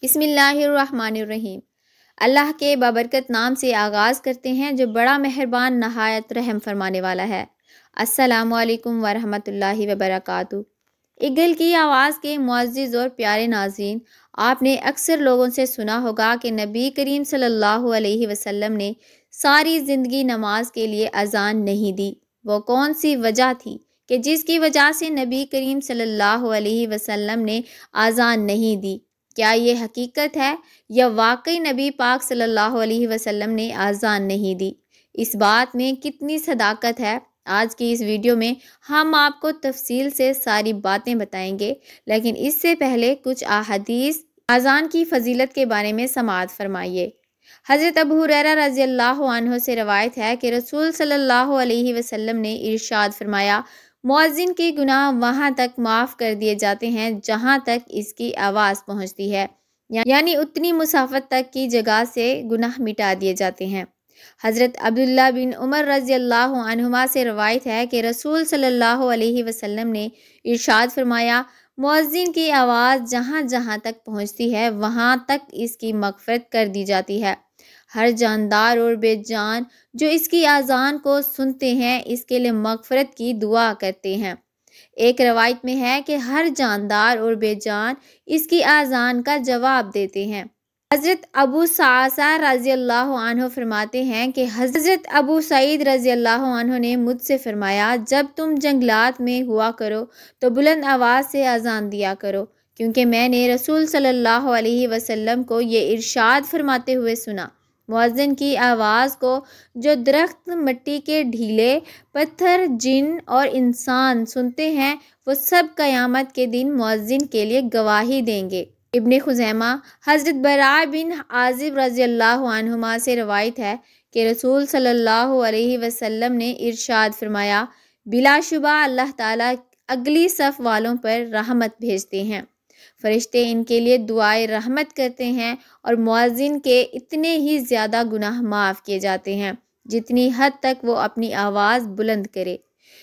بسم اللہ الرحمن الرحیم۔ اللہ کے بابرکت نام سے آغاز کرتے ہیں جو بڑا مہربان نہایت رحم فرمانے والا ہے۔ السلام علیکم ورحمۃ اللہ وبرکاتہ۔ ایگل کی آواز کے معزز اور پیارے ناظرین، آپ نے اکثر لوگوں سے سنا ہوگا کہ نبی کریم صلی اللہ علیہ وسلم نے ساری زندگی نماز کے لیے اذان نہیں دی۔ وہ کون سی وجہ تھی کہ جس کی وجہ سے نبی کریم صلی اللہ علیہ وسلم نے اذان نہیں دی؟ کیا یہ حقیقت ہے یا واقعی نبی پاک صلی اللہ علیہ وسلم نے اذان نہیں دی؟ اس بات میں کتنی صداقت ہے؟ آج کی اس ویڈیو میں ہم آپ کو تفصیل سے ساری باتیں بتائیں گے، لیکن اس سے پہلے کچھ احادیث اذان کی فضیلت کے بارے میں سماعت فرمائیے۔ حضرت ابو ہریرہ رضی اللہ عنہ سے روایت ہے کہ رسول صلی اللہ علیہ وسلم نے ارشاد فرمایا، مؤذن کے گناہ وہاں تک معاف کر دیے جاتے ہیں جہاں تک اس کی آواز پہنچتی ہے، یعنی اتنی مسافت تک کی جگہ سے گناہ مٹا دیے جاتے ہیں۔ حضرت عبداللہ بن عمر رضی اللہ عنہما سے روایت ہے کہ رسول صلی اللہ علیہ وسلم نے ارشاد فرمایا، مؤذن کی آواز جہاں جہاں تک پہنچتی ہے وہاں تک اس کی مغفرت کر دی جاتی ہے۔ ہر جاندار اور بے جان جو اس کی اذان کو سنتے ہیں اس کے لیے مغفرت کی دعا کرتے ہیں۔ ایک روایت میں ہے کہ ہر جاندار اور بے جان اس کی اذان کا جواب دیتے ہیں۔ حضرت ابو سعصع رضی اللہ عنہ فرماتے ہیں کہ حضرت ابو سعید رضی اللہ عنہ نے مجھ سے فرمایا، جب تم جنگلات میں ہوا کرو تو بلند آواز سے اذان دیا کرو، کیونکہ میں نے رسول صلی اللہ علیہ وسلم کو یہ ارشاد فرماتے ہوئے سنا، مؤذن کی آواز کو جو درخت، مٹی کے ڈھیلے پتھر، جن اور انسان سنتے ہیں وہ سب قیامت کے دن مؤذن کے لیے گواہی دیں گے۔ ابن خزیمہ حضرت براء بن عازب رضی اللہ عنہما سے روایت ہے کہ رسول صلی اللہ علیہ وسلم نے ارشاد فرمایا، بلا شبہ اللہ تعالیٰ اگلی صف والوں پر رحمت بھیجتے ہیں، فرشتے ان کے لیے دعائے رحمت کرتے ہیں اور مؤذن کے اتنے ہی زیادہ گناہ معاف کیے جاتے ہیں جتنی حد تک وہ اپنی آواز بلند کرے۔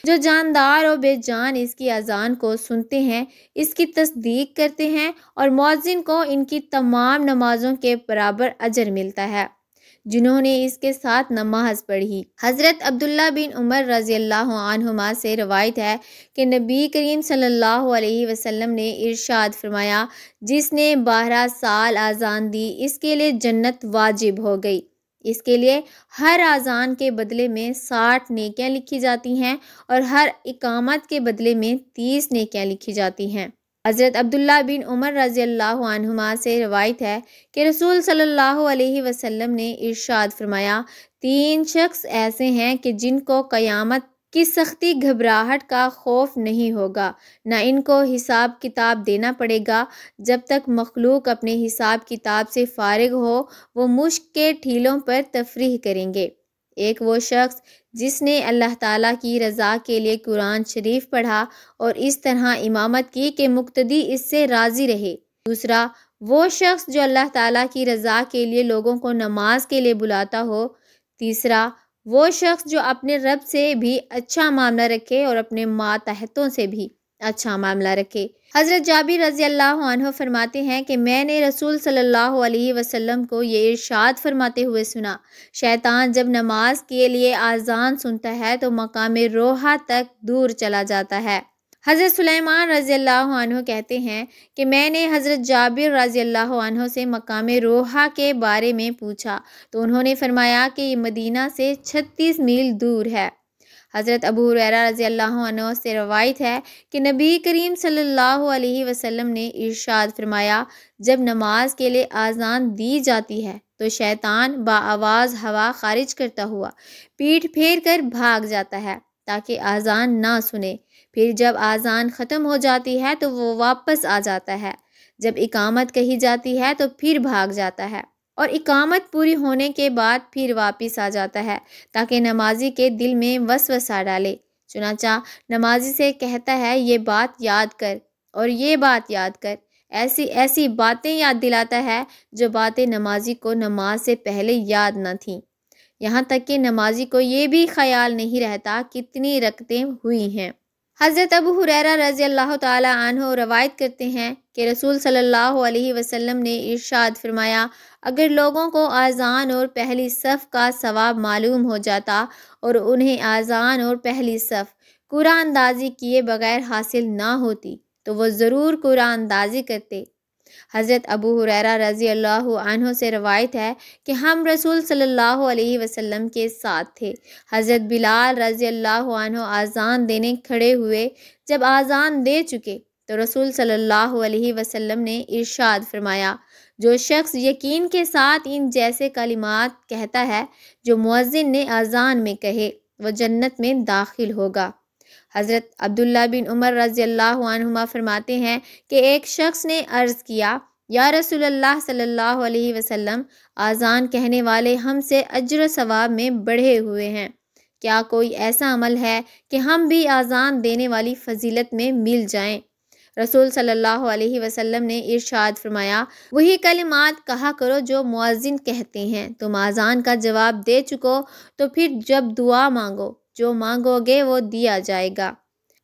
جو جاندار اور بے جان اس کی اذان کو سنتے ہیں اس کی تصدیق کرتے ہیں اور مؤذن کو ان کی تمام نمازوں کے برابر اجر ملتا ہے جنہوں نے اس کے ساتھ نماز پڑھی۔ حضرت عبداللہ بن عمر رضی اللہ عنہما سے روایت ہے کہ نبی کریم صلی اللہ علیہ وسلم نے ارشاد فرمایا، جس نے 12 سال اذان دی اس کے لیے جنت واجب ہو گئی۔ اس کے لیے ہر اذان کے بدلے میں 60 نیکیاں لکھی جاتی ہیں اور ہر اقامت کے بدلے میں 30 نیکیاں لکھی جاتی ہیں۔ حضرت عبداللہ بن عمر رضی اللہ عنہما سے روایت ہے کہ رسول صلی اللہ علیہ وسلم نے ارشاد فرمایا، 3 شخص ایسے ہیں کہ جن کو قیامت کی سختی گھبراہٹ کا خوف نہیں ہوگا، نہ ان کو حساب کتاب دینا پڑے گا۔ جب تک مخلوق اپنے حساب کتاب سے فارغ ہو وہ مشک کے ٹھیلوں پر تفریح کریں گے۔ ایک وہ شخص جس نے اللہ تعالیٰ کی رضا کے لیے قرآن شریف پڑھا اور اس طرح امامت کی کہ مقتدی اس سے راضی رہے۔ دوسرا وہ شخص جو اللہ تعالیٰ کی رضا کے لیے لوگوں کو نماز کے لیے بلاتا ہو۔ تیسرا وہ شخص جو اپنے رب سے بھی اچھا معاملہ رکھے اور اپنے ماتحتوں سے بھی اچھا معاملہ رکھے۔ حضرت جابر رضی اللہ عنہ فرماتے ہیں کہ میں نے رسول صلی اللہ علیہ وسلم کو یہ ارشاد فرماتے ہوئے سنا، شیطان جب نماز کے لیے اذان سنتا ہے تو مقام روحہ تک دور چلا جاتا ہے۔ حضرت سلیمان رضی اللہ عنہ کہتے ہیں کہ میں نے حضرت جابر رضی اللہ عنہ سے مقام روحہ کے بارے میں پوچھا تو انہوں نے فرمایا کہ یہ مدینہ سے 36 میل دور ہے۔ حضرت ابو ہریرہ رضی اللہ عنہ سے روایت ہے کہ نبی کریم صلی اللہ علیہ وسلم نے ارشاد فرمایا، جب نماز کے لیے اذان دی جاتی ہے تو شیطان باآواز ہوا خارج کرتا ہوا پیٹھ پھیر کر بھاگ جاتا ہے تاکہ اذان نہ سنے، پھر جب اذان ختم ہو جاتی ہے تو وہ واپس آ جاتا ہے، جب اقامت کہی جاتی ہے تو پھر بھاگ جاتا ہے اور اقامت پوری ہونے کے بعد پھر واپس آ جاتا ہے تاکہ نمازی کے دل میں وسوسہ ڈالے۔ چنانچہ نمازی سے کہتا ہے، یہ بات یاد کر اور یہ بات یاد کر، ایسی ایسی باتیں یاد دلاتا ہے جو باتیں نمازی کو نماز سے پہلے یاد نہ تھیں، یہاں تک کہ نمازی کو یہ بھی خیال نہیں رہتا کتنی رکعتیں ہوئی ہیں۔ حضرت ابو ہریرہ رضی اللہ تعالی عنہ روایت کرتے ہیں کہ رسول صلی اللہ علیہ وسلم نے ارشاد فرمایا، اگر لوگوں کو اذان اور پہلی صف کا ثواب معلوم ہو جاتا اور انہیں اذان اور پہلی صف قرآن اندازی کیے بغیر حاصل نہ ہوتی تو وہ ضرور قرآن اندازی کرتے۔ حضرت ابو ہریرہ رضی اللہ عنہ سے روایت ہے کہ ہم رسول صلی اللہ علیہ وسلم کے ساتھ تھے۔ حضرت بلال رضی اللہ عنہ اذان دینے کھڑے ہوئے۔ جب اذان دے چکے تو رسول صلی اللہ علیہ وسلم نے ارشاد فرمایا، جو شخص یقین کے ساتھ ان جیسے کلمات کہتا ہے جو مؤذن نے اذان میں کہے، وہ جنت میں داخل ہوگا۔ حضرت عبداللہ بن عمر رضی اللہ عنہما فرماتے ہیں کہ ایک شخص نے عرض کیا، یا رسول اللہ صلی اللہ علیہ وسلم، اذان کہنے والے ہم سے اجر و ثواب میں بڑھے ہوئے ہیں، کیا کوئی ایسا عمل ہے کہ ہم بھی اذان دینے والی فضیلت میں مل جائیں؟ رسول صلی اللہ علیہ وسلم نے ارشاد فرمایا، وہی کلمات کہا کرو جو مؤذن کہتے ہیں۔ تم اذان کا جواب دے چکو تو پھر جب دعا مانگو، جو مانگو گے وہ دیا جائے گا۔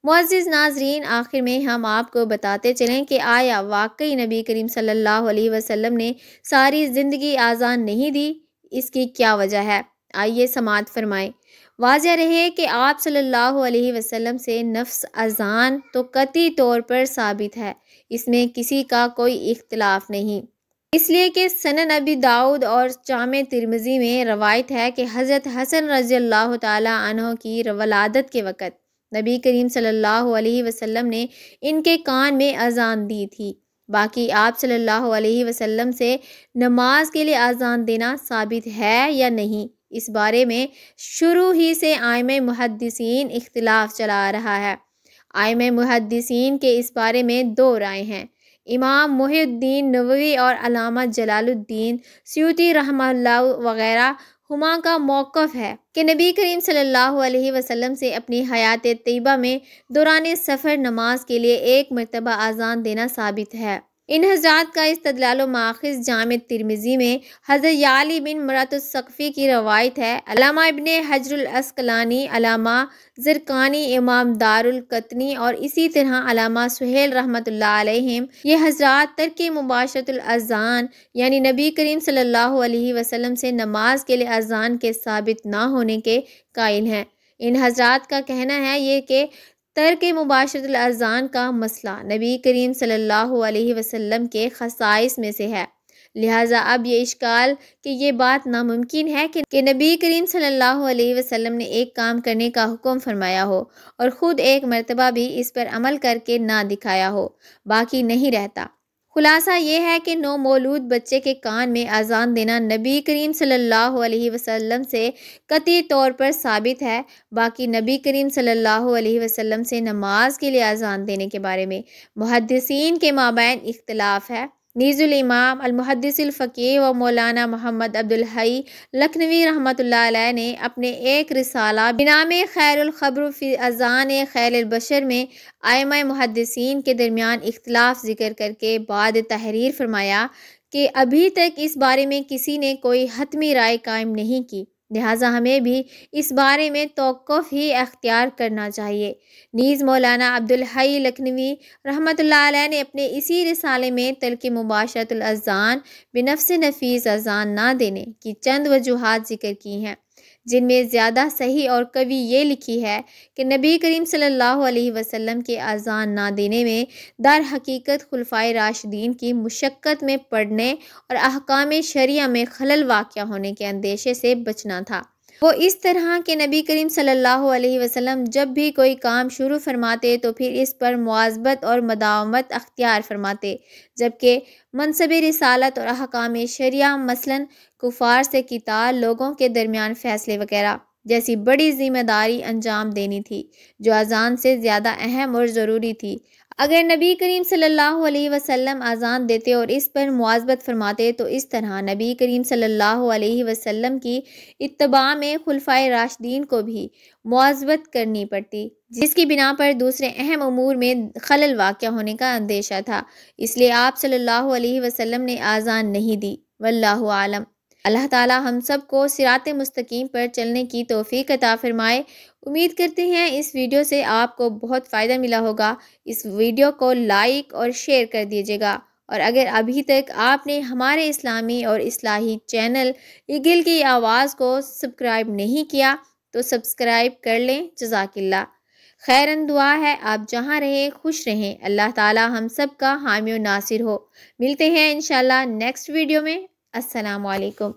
معزز ناظرین، آخر میں ہم آپ کو بتاتے چلیں کہ آیا واقعی نبی کریم صلی اللہ علیہ وسلم نے ساری زندگی اذان نہیں دی؟ اس کی کیا وجہ ہے؟ آئیے سماعت فرمائیں۔ واضح رہے کہ آپ صلی اللہ علیہ وسلم سے نفس اذان تو قطعی طور پر ثابت ہے، اس میں کسی کا کوئی اختلاف نہیں، اس لیے کہ سنن ابی داؤد اور جامع ترمذی میں روایت ہے کہ حضرت حسن رضی اللہ تعالی عنہ کی ولادت کے وقت نبی کریم صلی اللہ علیہ وسلم نے ان کے کان میں اذان دی تھی۔ باقی آپ صلی اللہ علیہ وسلم سے نماز کے لیے اذان دینا ثابت ہے یا نہیں، اس بارے میں شروع ہی سے ائمہ محدثین اختلاف چلا آ رہا ہے۔ ائمہ محدثین کے اس بارے میں دو رائے ہیں۔ امام محی الدین نووی اور علامہ جلال الدین سیوطی رحمہ اللہ وغیرہ ہما کا موقف ہے کہ نبی کریم صلی اللہ علیہ وسلم سے اپنی حیات طیبہ میں دوران سفر نماز کے لیے ایک مرتبہ اذان دینا ثابت ہے۔ ان حضرات کا استدلال و ماخذ جامع ترمذی میں حضرت یعلی بن مرۃ الثقفی کی روایت ہے۔ علامہ ابن حجر العسقلانی، علامہ زرقانی، امام دار القطنی اور اسی طرح علامہ سہیل رحمۃ اللہ علیہم، یہ حضرات ترک مباشرۃ الاذان یعنی نبی کریم صلی اللہ علیہ وسلم سے نماز کے لیے اذان کے ثابت نہ ہونے کے قائل ہیں۔ ان حضرات کا کہنا ہے یہ کہ ترک مباشرۃ الاذان کا مسئلہ نبی کریم صلی اللہ علیہ وسلم کے خصائص میں سے ہے، لہٰذا اب یہ اشکال کہ یہ بات ناممکن ہے کہ نبی کریم صلی اللہ علیہ وسلم نے ایک کام کرنے کا حکم فرمایا ہو اور خود ایک مرتبہ بھی اس پر عمل کر کے نہ دکھایا ہو، باقی نہیں رہتا۔ خلاصہ یہ ہے کہ نو مولود بچے کے کان میں اذان دینا نبی کریم صلی اللہ علیہ وسلم سے قطعی طور پر ثابت ہے، باقی نبی کریم صلی اللہ علیہ وسلم سے نماز کے لیے اذان دینے کے بارے میں محدثین کے مابین اختلاف ہے۔ نیز الامام المحدث الفقیہ و مولانا محمد عبد الحی لکھنوی رحمۃ اللہ علیہ نے اپنے ایک رسالہ بنام خیر الخبر فی اذان خیر البشر میں ائمہ محدثین کے درمیان اختلاف ذکر کر کے بعد تحریر فرمایا کہ ابھی تک اس بارے میں کسی نے کوئی حتمی رائے قائم نہیں کی، لہٰذا ہمیں بھی اس بارے میں توقف ہی اختیار کرنا چاہیے۔ نیز مولانا عبد الحی لکھنوی رحمۃ اللہ علیہ نے اپنے اسی رسالے میں ترک مباشرۃ الاذان بنفس نفیس اذان نہ دینے کی چند وجوہات ذکر کی ہیں، جن میں زیادہ صحیح اور قوی یہ لکھی ہے کہ نبی کریم صلی اللہ علیہ وسلم کے اذان نہ دینے میں در حقیقت خلفائے راشدین کی مشقت میں پڑنے اور احکام شرعیہ میں خلل واقع ہونے کے اندیشے سے بچنا تھا۔ وہ اس طرح کہ نبی کریم صلی اللہ علیہ وسلم جب بھی کوئی کام شروع فرماتے تو پھر اس پر مواظبت اور مداومت اختیار فرماتے، جبکہ منصب رسالت اور احکام شرعیہ مثلاً کفار سے قتال، لوگوں کے درمیان فیصلے وغیرہ جیسی بڑی ذمہ داری انجام دینی تھی جو اذان سے زیادہ اہم اور ضروری تھی۔ اگر نبی کریم صلی اللہ علیہ وسلم اذان دیتے اور اس پر مواظبت فرماتے تو اس طرح نبی کریم صلی اللہ علیہ وسلم کی اتباع میں خلفائے راشدین کو بھی مواظبت کرنی پڑتی، جس کی بنا پر دوسرے اہم امور میں خلل واقع ہونے کا اندیشہ تھا، اس لیے آپ صلی اللہ علیہ وسلم نے اذان نہیں دی۔ واللہ عالم۔ اللہ تعالی ہم سب کو صراط مستقیم پر چلنے کی توفیق عطا فرمائے۔ امید کرتے ہیں اس ویڈیو سے آپ کو بہت فائدہ ملا ہوگا۔ اس ویڈیو کو لائک اور شیئر کر دیجیے گا، اور اگر ابھی تک آپ نے ہمارے اسلامی اور اصلاحی چینل ایگل کی آواز کو سبسکرائب نہیں کیا تو سبسکرائب کر لیں۔ جزاک اللہ خیرن دعا ہے آپ جہاں رہیں خوش رہیں، اللہ تعالی ہم سب کا حامی و ناصر ہو۔ ملتے ہیں انشاءاللہ نیکسٹ ویڈیو میں۔ السلام علیکم۔